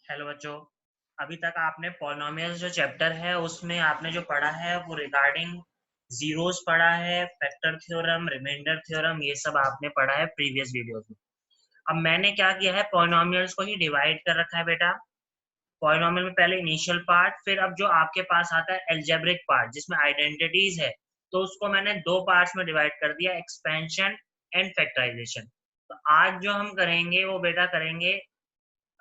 Hello बच्चों। अभी तक आपने पॉलिनोमियल्स जो चैप्टर है उसमें आपने जो पढ़ा है वो रिगार्डिंग जीरोस पढ़ा है, फैक्टर थ्योरम, रिमाइंडर थ्योरम, ये सब आपने पढ़ा है प्रीवियस वीडियोस में। अब मैंने क्या किया है, पॉलिनोमियल्स को ही डिवाइड कर रखा है बेटा। पॉलिनोमियल में पहले इनिशियल पार्ट, फिर अब जो आपके पास आता है एल्जेब्रिक पार्ट जिसमें आइडेंटिटीज है, तो उसको मैंने दो पार्ट्स में डिवाइड कर दिया, एक्सपेंशन एंड फैक्टराइजेशन। तो आज जो हम करेंगे वो बेटा करेंगे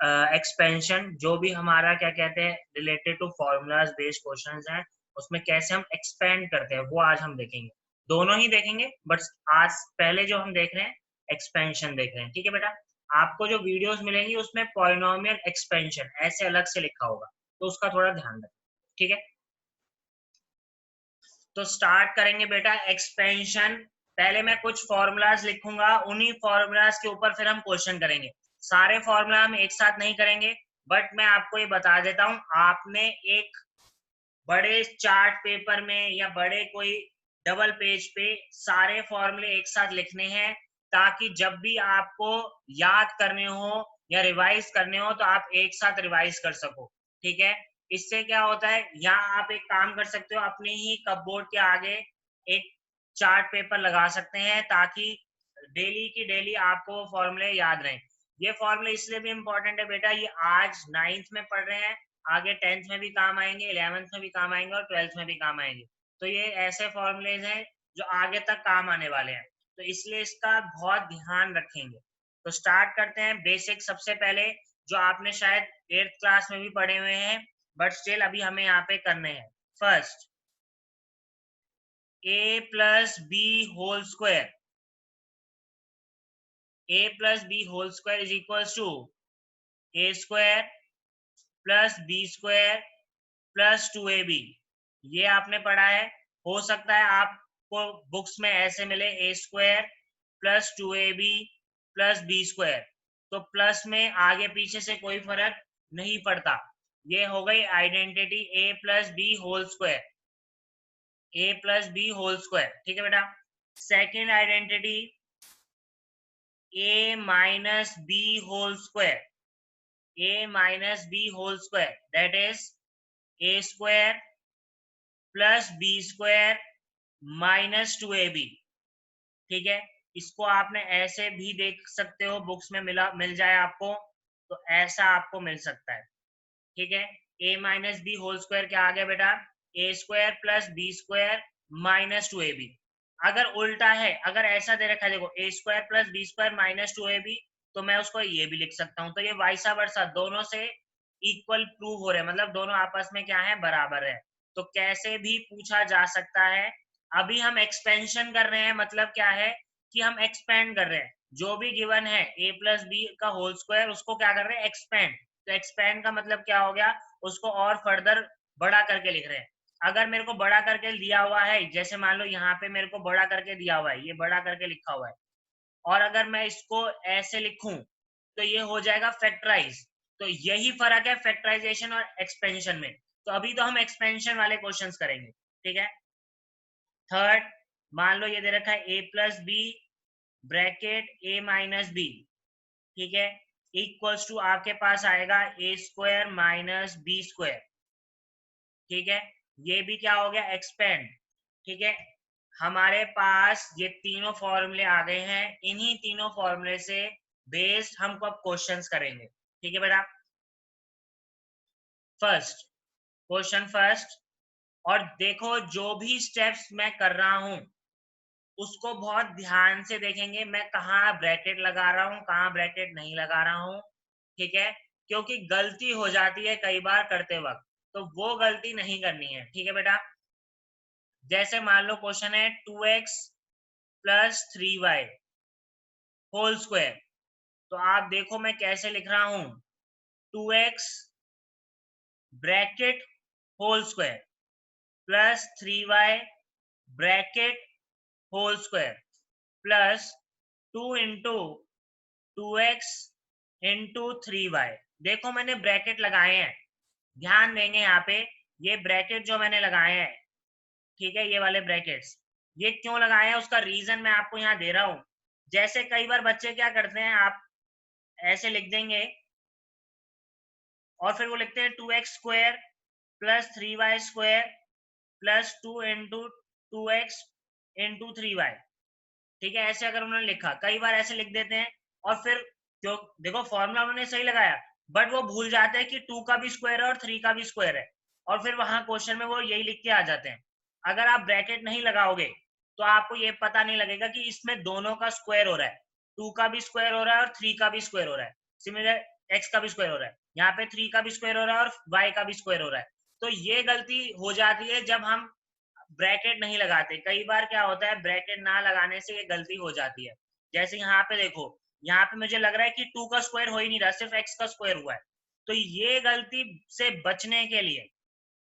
एक्सपेंशन, जो भी हमारा क्या कहते हैं related to formulas based questions हैं, उसमें कैसे हम एक्सपेंड करते हैं वो आज हम देखेंगे। दोनों ही देखेंगे, बट आज पहले जो हम देख रहे हैं एक्सपेंशन देख रहे हैं। ठीक है बेटा, आपको जो वीडियोस मिलेंगी उसमें पॉलिनोमियल एक्सपेंशन ऐसे अलग से लिखा होगा, तो उसका थोड़ा ध्यान रखें। ठीक है, तो स्टार्ट करेंगे बेटा एक्सपेंशन। पहले मैं कुछ फॉर्मूलाज लिखूंगा, उन्हीं फॉर्मूलाज के ऊपर फिर हम क्वेश्चन करेंगे। सारे फॉर्मूला हम एक साथ नहीं करेंगे, बट मैं आपको ये बता देता हूं, आपने एक बड़े चार्ट पेपर में या बड़े कोई डबल पेज पे सारे फॉर्मूले एक साथ लिखने हैं, ताकि जब भी आपको याद करने हो या रिवाइज करने हो तो आप एक साथ रिवाइज कर सको। ठीक है, इससे क्या होता है, यहाँ आप एक काम कर सकते हो, अपने ही कपबोर्ड के आगे एक चार्ट पेपर लगा सकते हैं, ताकि डेली की डेली आपको फॉर्मूले याद रहें। ये फॉर्मूले इसलिए भी इम्पोर्टेंट है बेटा, ये आज 9th में पढ़ रहे हैं, आगे 10th में भी काम आएंगे, 11th में भी काम आएंगे और 12th में भी काम आएंगे। तो ये ऐसे फॉर्मूलेज हैं जो आगे तक काम आने वाले हैं, तो इसलिए इसका बहुत ध्यान रखेंगे। तो स्टार्ट करते हैं बेसिक। सबसे पहले जो आपने शायद 8th क्लास में भी पढ़े हुए हैं, बट स्टिल अभी हमें यहाँ पे करने हैं। First, a plus B whole square, a plus B whole square is equals to a square plus B square plus 2ab। ये आपने पढ़ा है। हो सकता है आपको बुक्स में ऐसे मिले A square plus 2ab plus B square, तो प्लस में आगे पीछे से कोई फर्क नहीं पड़ता। ये हो गई identity A plus B whole square, A plus B whole square. ठीक है बेटा, second identity A minus B whole square, a minus b whole square, that is a square plus B square minus 2ab। ठीक है, इसको आपने ऐसे भी देख सकते हो, बुक्स में मिल जाए आपको तो ऐसा आपको मिल सकता है। ठीक है, a minus B whole square क्या आ गया बेटा, a square plus B square minus 2ab। अगर उल्टा है, अगर ऐसा दे रखा है, देखो a square plus B square minus 2ab, तो मैं उसको ये भी लिख सकता हूँ। तो ये वाइसा वर्सा दोनों से इक्वल प्रूव हो रहे हैं, मतलब दोनों आपस में क्या है, बराबर है। तो कैसे भी पूछा जा सकता है। अभी हम एक्सपेंशन कर रहे हैं, मतलब क्या है कि हम एक्सपेंड कर रहे हैं। जो भी गिवन है a प्लस बी का होल स्क्वायर, उसको क्या कर रहे हैं, एक्सपेंड। तो एक्सपेंड का मतलब क्या हो गया, उसको और फर्दर बड़ा करके लिख रहे हैं। अगर मेरे को बड़ा करके दिया हुआ है, जैसे मान लो यहाँ पे मेरे को बड़ा करके दिया हुआ है, ये बड़ा करके लिखा हुआ है, और अगर मैं इसको ऐसे लिखूं तो ये हो जाएगा फैक्टराइज। तो यही फर्क है फैक्टराइजेशन और एक्सपेंशन में। तो अभी तो हम एक्सपेंशन वाले क्वेश्चंस करेंगे। ठीक है, थर्ड, मान लो ये दे रखा है a plus B bracket a minus B. ठीक है, इक्वल्स टू आपके पास आएगा a square minus B square. ठीक है, ये भी क्या हो गया, एक्सपेंड। ठीक है, हमारे पास ये तीनों फॉर्मूले आ गए हैं, इन्हीं तीनों फॉर्मूले से बेस्ड हम अब क्वेश्चंस करेंगे। ठीक है बेटा, फर्स्ट क्वेश्चन फर्स्ट। और देखो, जो भी स्टेप्स मैं कर रहा हूं उसको बहुत ध्यान से देखेंगे, मैं कहाँ ब्रैकेट लगा रहा हूँ, कहाँ ब्रैकेट नहीं लगा रहा हूँ। ठीक है, क्योंकि गलती हो जाती है कई बार करते वक्त, तो वो गलती नहीं करनी है। ठीक है बेटा, जैसे मान लो क्वेश्चन है 2x plus 3y whole square, तो आप देखो मैं कैसे लिख रहा हूं, 2x bracket whole square plus 3y bracket whole square plus 2 into 2x into 3y। देखो मैंने ब्रैकेट लगाए हैं, ध्यान देंगे यहाँ पे, ये ब्रैकेट जो मैंने लगाए हैं, ठीक है, ये वाले ब्रैकेट्स, ये क्यों लगाए हैं उसका रीजन मैं आपको यहाँ दे रहा हूँ। जैसे कई बार बच्चे क्या करते हैं, आप ऐसे लिख देंगे और फिर वो लिखते हैं 2x square plus 3y square plus 2 into 2x into 3y। ठीक है, ऐसे अगर उन्होंने लिखा, कई बार ऐसे लिख देते हैं और फिर जो देखो फॉर्मूला उन्होंने सही लगाया बट वो भूल जाते हैं कि 2 का भी स्क्वायर है और 3 का भी स्क्वायर है, और फिर वहां क्वेश्चन में वो यही लिख के आ जाते हैं। अगर आप ब्रैकेट नहीं लगाओगे तो आपको ये पता नहीं लगेगा कि इसमें दोनों का स्क्वायर हो रहा है, 2 का भी स्क्वायर हो रहा है और 3 का भी स्क्वायर हो रहा है, सिमिलर x का भी स्क्वायर हो रहा है, यहाँ पे 3 का भी स्क्वायर हो रहा है और y का भी स्क्वायर हो रहा है। तो ये गलती हो जाती है जब हम ब्रैकेट नहीं लगाते। कई बार क्या होता है ब्रैकेट ना लगाने से ये गलती हो जाती है। जैसे यहाँ पे देखो, यहाँ पे मुझे लग रहा है कि 2 का स्क्वायर हो ही नहीं रहा, सिर्फ x का स्क्वायर हुआ है। तो ये गलती से बचने के लिए,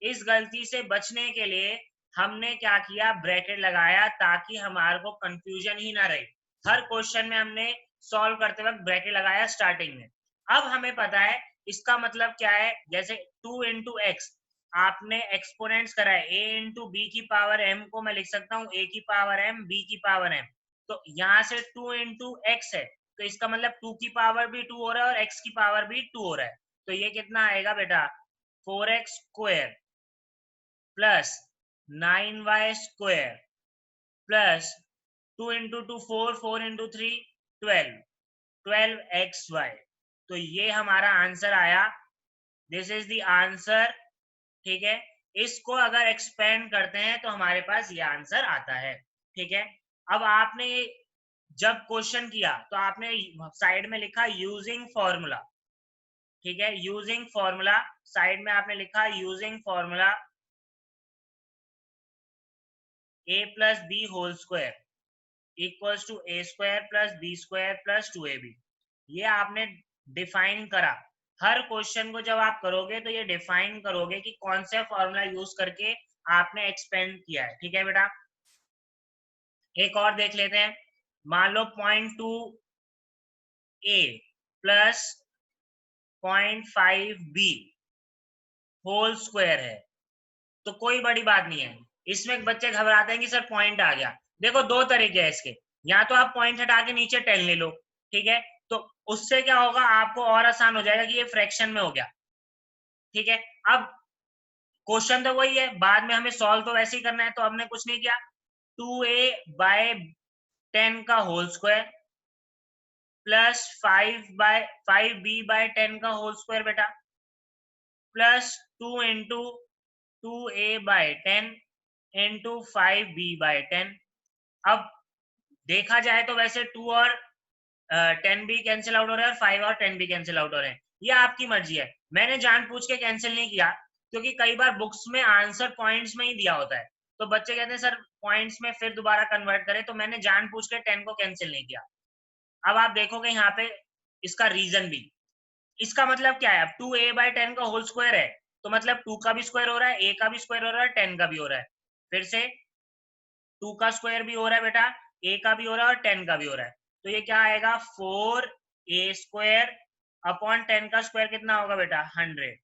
इस गलती से बचने के लिए हमने क्या किया, ब्रैकेट लगाया ताकि हमारे को कंफ्यूजन ही ना रहे। हर क्वेश्चन में हमने सॉल्व करते वक्त ब्रैकेट लगाया स्टार्टिंग में। अब हमें पता है इसका मतलब क्या है। जैसे 2 इंटू एक्स, आपने एक्सपोनेंट्स करा है, a इंटू बी की पावर m को मैं लिख सकता हूँ a की पावर m b की पावर m। तो यहाँ से 2 इंटू एक्स है तो इसका मतलब 2 की पावर भी 2 हो रहा है और x की पावर भी 2 हो रहा है। तो ये कितना आएगा बेटा, 4x square plus 9y square plus 2 into 2 4, 4 into 3 12, 12xy। तो ये हमारा आंसर आया, दिस इज द आंसर। ठीक है, इसको अगर एक्सपेंड करते हैं तो हमारे पास ये आंसर आता है। ठीक है, अब आपने जब क्वेश्चन किया तो आपने साइड में लिखा यूजिंग फॉर्मूला। ठीक है, यूजिंग फॉर्मूला, साइड में आपने लिखा using formula a plus B whole square equals to A square plus B square plus 2ab। ये आपने डिफाइन करा। हर क्वेश्चन को जब आप करोगे तो ये डिफाइन करोगे कि कौन सा फॉर्मूला यूज करके आपने एक्सपेंड किया है। ठीक है बेटा, एक और देख लेते हैं। मान लो 0.2a plus 0.5b whole square है, तो कोई बड़ी बात नहीं है। इसमें बच्चे घबराते हैं कि सर पॉइंट आ गया। देखो दो तरीके हैं इसके, या तो आप पॉइंट हटा के नीचे 10 ले लो, ठीक है, तो उससे क्या होगा, आपको और आसान हो जाएगा कि ये फ्रैक्शन में हो गया। ठीक है, अब क्वेश्चन तो वही है, बाद में हमें सॉल्व तो वैसे ही करना है, तो हमने कुछ नहीं किया। 2a/10 का होल स्क्वायर प्लस 5b/10 का होल स्क्वायर बेटा, plus 2 into 2a/10 into 5b/10। अब देखा जाए तो वैसे 2 और 10 भी कैंसिल आउट हो रहा है और 5 और 10 भी कैंसिल आउट हो रहे हैं। ये आपकी मर्जी है, मैंने जानबूझ के कैंसिल नहीं किया क्योंकि कई बार बुक्स में आंसर पॉइंट्स में ही दिया होता है, तो बच्चे कहते हैं सर पॉइंट्स में फिर दोबारा कन्वर्ट करें, तो मैंने जानबूझ के 10 को कैंसिल नहीं किया। अब आप देखोगे यहाँ पे इसका रीजन भी, इसका मतलब क्या है, अब 2a/10 का होल स्क्वायर है तो मतलब 2 का भी स्क्वायर हो रहा है, a का भी स्क्वायर हो रहा है, 10 का भी हो रहा है। फिर से 2 का स्क्वायर भी हो रहा है बेटा, a का भी हो रहा है और 10 का भी हो रहा है। तो ये क्या आएगा, 4a स्क्वायर अपॉन 10 का स्क्वायर कितना होगा बेटा, 100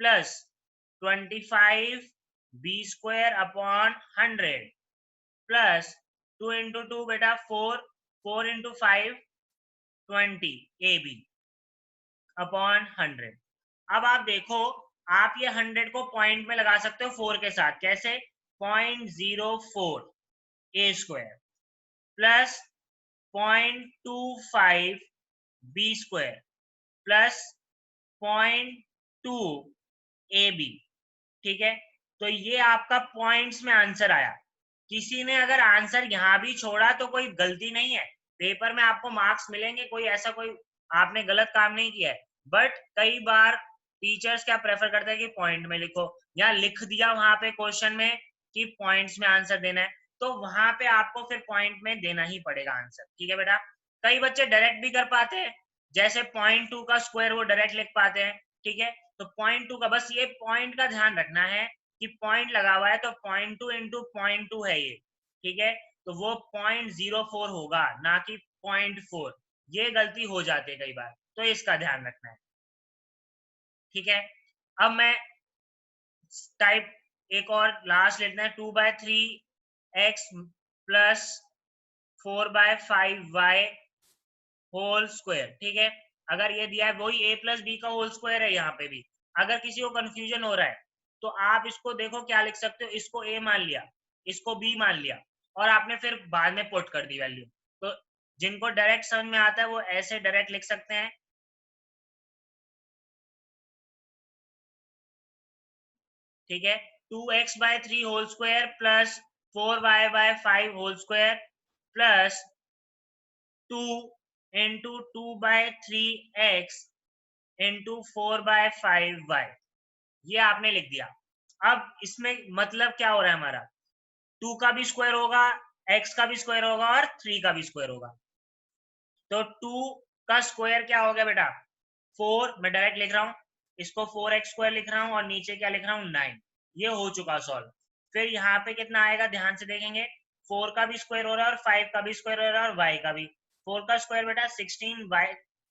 plus 25b square upon 100 plus 2 into 2 बेटा 4, 4 इंटू 5 20ab अपॉन 100। अब आप देखो, आप ये 100 को पॉइंट में लगा सकते हो 4 के साथ, कैसे, 0.04 a square plus 0.25 b square plus 0.2 ab। ठीक है, तो ये आपका पॉइंट्स में आंसर आया। किसी ने अगर आंसर यहाँ भी छोड़ा तो कोई गलती नहीं है, पेपर में आपको मार्क्स मिलेंगे, कोई ऐसा कोई आपने गलत काम नहीं किया है। बट कई बार टीचर्स क्या प्रेफर करते हैं कि पॉइंट में लिखो, या लिख दिया वहां पे क्वेश्चन में कि पॉइंट्स में आंसर देना है, तो वहां पे आपको फिर पॉइंट में देना ही पड़ेगा आंसर। ठीक है बेटा, कई बच्चे डायरेक्ट भी कर पाते हैं, जैसे 0.2 का स्क्वायर वो डायरेक्ट लिख पाते हैं। ठीक है, तो 0.2 का बस ये पॉइंट का ध्यान रखना है कि पॉइंट लगा हुआ है तो 0.2 इंटू 0.2 है ये। ठीक है, तो वो 0.04 होगा ना कि 0.4। ये गलती हो जाती है कई बार, तो इसका ध्यान रखना है। ठीक है, अब मैं टाइप एक और लास्ट लेते हैं, 2/3x plus 4/5y whole square. ठीक है, अगर ये दिया है वही a प्लस बी का होल स्क्वायर है यहाँ पे भी। अगर किसी को कंफ्यूजन हो रहा है तो आप इसको देखो क्या लिख सकते हो, इसको a मान लिया, इसको b मान लिया और आपने फिर बाद में पुट कर दी वैल्यू। तो जिनको डायरेक्ट समझ में आता है वो ऐसे डायरेक्ट लिख सकते हैं। ठीक है, 2x/3 whole square plus 4y/5 whole square plus 2 into 2/3x into 4/5y, ये आपने लिख दिया। अब इसमें मतलब क्या हो रहा है हमारा, 2 का भी स्क्वायर होगा, x का भी स्क्वायर होगा और 3 का भी स्क्वायर होगा। तो 2 का स्क्वायर क्या हो गया बेटा 4, मैं डायरेक्ट लिख रहा हूं, इसको 4x स्क्वायर लिख रहा हूं और नीचे क्या लिख रहा हूं 9। ये हो चुका सॉल्व। फिर यहाँ पे कितना आएगा ध्यान से देखेंगे, 4 का भी स्क्वायर हो रहा है और 5 का भी स्क्वायर हो रहा है और y का भी। 4 का स्क्वायर बेटा 16, y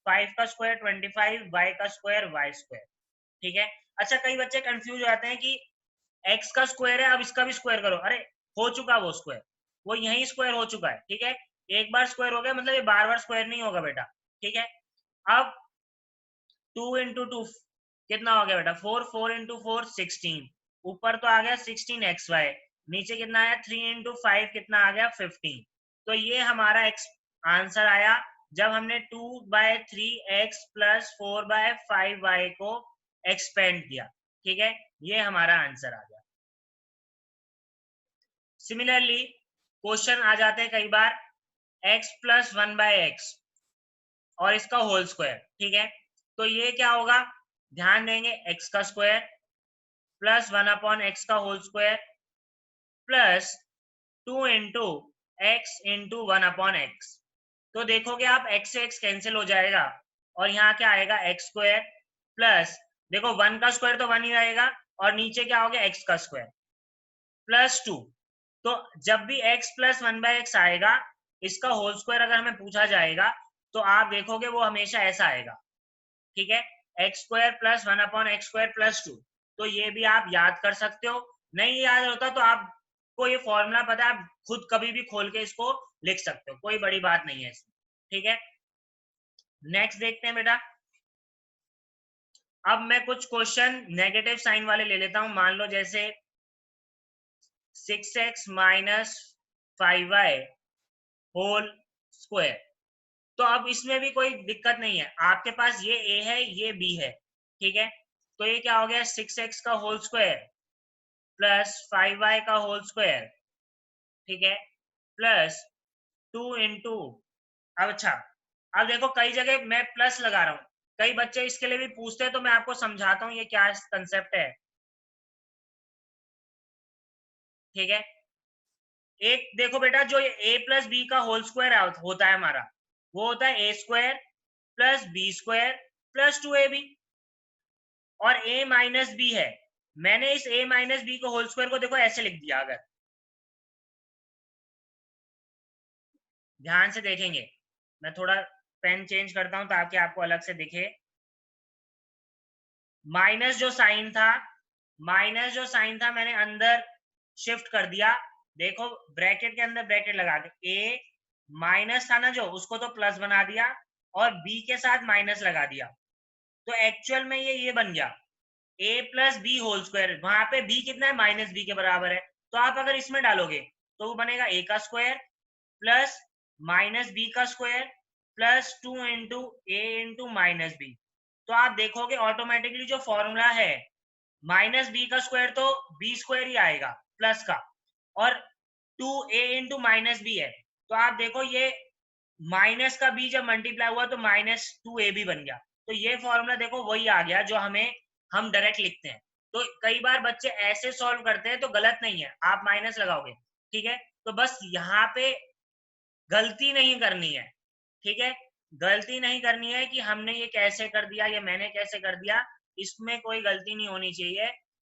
5 का स्क्वायर 25, y का स्क्वायर y स्क्वायर। ठीक है। अच्छा कई बच्चे कंफ्यूज हो जाते हैं कि x का स्क्वायर है अब इसका भी स्क्वायर करो, अरे हो चुका वो स्क्वायर, वो यही स्क्वायर हो चुका है। ठीक है, एक बार स्क्वायर हो गया मतलब ये बार बार स्क्वायर नहीं होगा बेटा। ठीक है, अब 2 इंटू टू कितना हो गया बेटा 4, 4 इंटू 4 16, ऊपर तो आ गया 16xy, नीचे कितना आया 3 इंटू 5 कितना आ गया 15। तो ये हमारा आंसर आया जब हमने 2/3x प्लस 4/5y को एक्सपेंड किया। ठीक है, ये हमारा आंसर आ गया। सिमिलरली क्वेश्चन आ जाते हैं कई बार x प्लस 1/x और इसका होल स्क्वायर। ठीक है, तो ये क्या होगा, ध्यान देंगे x का स्क्वायर प्लस 1/x का whole square plus 2 into X into 1/x। तो देखोगे आप x से x कैंसिल हो जाएगा और यहाँ क्या आएगा x स्क्वायर प्लस, देखो 1 का स्क्वायर तो 1 ही रहेगा और नीचे क्या हो गया x का स्क्वायर प्लस 2। तो जब भी x प्लस 1/x आएगा, इसका होल स्क्वायर अगर हमें पूछा जाएगा तो आप देखोगे वो हमेशा ऐसा आएगा। ठीक है, x square plus 1/x square plus 2। तो ये भी आप याद कर सकते हो, नहीं याद होता तो आपको ये फॉर्मूला पता है, आप खुद कभी भी खोल के इसको लिख सकते हो, कोई बड़ी बात नहीं है इसमें। ठीक है, नेक्स्ट देखते हैं बेटा। अब मैं कुछ क्वेश्चन नेगेटिव साइन वाले ले लेता हूं, मान लो जैसे 6x minus 5y whole square. तो अब इसमें भी कोई दिक्कत नहीं है, आपके पास ये a है ये b है। ठीक है, तो ये क्या हो गया 6x का होल स्क्वायर प्लस 5y का होल स्क्वायर। ठीक है, प्लस 2 इंटू, अब अच्छा अब देखो कई जगह मैं प्लस लगा रहा हूं, कई बच्चे इसके लिए भी पूछते हैं तो मैं आपको समझाता हूं ये क्या कंसेप्ट है। ठीक है, एक देखो बेटा जो a प्लस बी का होल स्क्वायर होता है हमारा, वो होता है a square plus B square plus 2ab और a माइनस बी है। मैंने इस a माइनस बी को होल स्क्वायर को देखो ऐसे लिख दिया, अगर ध्यान से देखेंगे, मैं थोड़ा पेन चेंज करता हूं ताकि आपको अलग से दिखे। माइनस जो साइन था, माइनस जो साइन था मैंने अंदर शिफ्ट कर दिया, देखो ब्रैकेट के अंदर ब्रैकेट लगा के a माइनस था ना जो, उसको तो प्लस बना दिया और b के साथ माइनस लगा दिया। तो एक्चुअल में ये बन गया a plus B whole square, वहां पे b कितना है माइनस बी के बराबर है, तो आप अगर इसमें डालोगे तो वो बनेगा a का स्क्वायर प्लस माइनस बी का स्क्वायर प्लस 2 इंटू ए इंटू माइनस बी। तो आप देखोगे ऑटोमेटिकली जो फॉर्मूला है माइनस बी का स्क्वायर तो बी स्क्वायर ही आएगा प्लस का, और 2a इंटू माइनस बी है, तो आप देखो ये माइनस का b जब मल्टीप्लाई हुआ तो -2ab बन गया। तो ये फॉर्मूला देखो वही आ गया जो हम डायरेक्ट लिखते हैं। तो कई बार बच्चे ऐसे सॉल्व करते हैं तो गलत नहीं है, आप माइनस लगाओगे। ठीक है, तो बस यहाँ पे गलती नहीं करनी है। ठीक है, गलती नहीं करनी है कि हमने ये कैसे कर दिया या मैंने कैसे कर दिया, इसमें कोई गलती नहीं होनी चाहिए।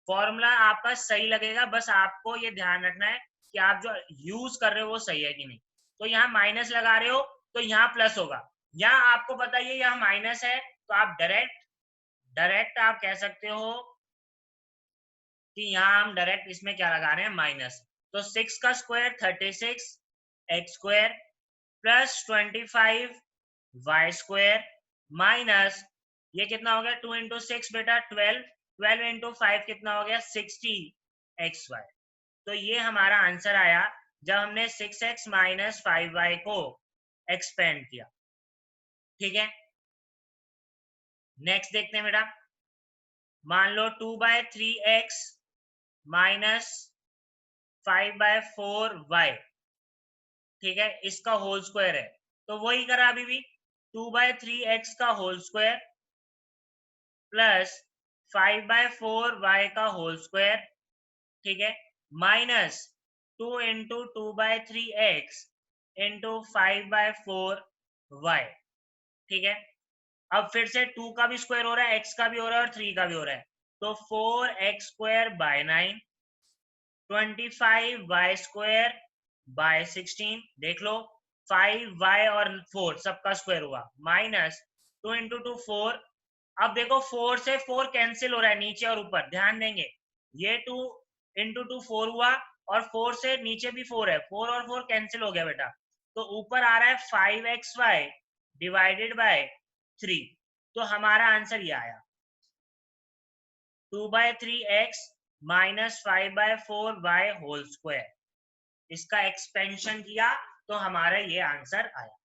फॉर्मूला आपका सही लगेगा, बस आपको ये ध्यान रखना है कि आप जो यूज कर रहे हो वो सही है कि नहीं। तो यहाँ माइनस लगा रहे हो तो यहाँ प्लस होगा, यहाँ आपको बताइए यहाँ माइनस है तो आप डायरेक्ट डायरेक्ट आप कह सकते हो कि यहाँ हम डायरेक्ट इसमें क्या लगा रहे हैं माइनस। तो 6 का square 36 X square plus 25 Y square minus ये कितना हो गया 2 इंटू 6 बेटा 12, 12 इंटू 5 कितना हो गया 60xy। तो ये हमारा आंसर आया जब हमने 6x माइनस 5y को एक्सपेंड किया। ठीक है, नेक्स्ट देखते हैं बेटा। मान लो 2/3x माइनस 5/4y, ठीक है, इसका होल स्क्वायर है। तो वही करा अभी भी, 2/3x का होल स्क्वायर प्लस 5/4y का होल स्क्वायर, ठीक है, minus 2 into 2/3x into 5/4y। ठीक है, अब फिर से 2 का भी स्क्वायर हो रहा है, x का भी हो रहा है और 3 का भी हो रहा है, तो 4x² 9, 25y² 16, देख लो 5y और 4 सबका स्क्वायर हुआ, माइनस 2 इंटू 2 4। अब देखो 4 से 4 कैंसिल हो रहा है नीचे और ऊपर, ध्यान देंगे, ये 2 इंटू 2 4 हुआ और 4 से नीचे भी 4 है, 4 और 4 कैंसिल हो गया बेटा, तो ऊपर आ रहा है 5xy डिवाइडेड बाय 3। तो हमारा आंसर ये आया 2/3x minus 5/4y whole square. इसका एक्सपेंशन किया तो हमारा ये आंसर आया।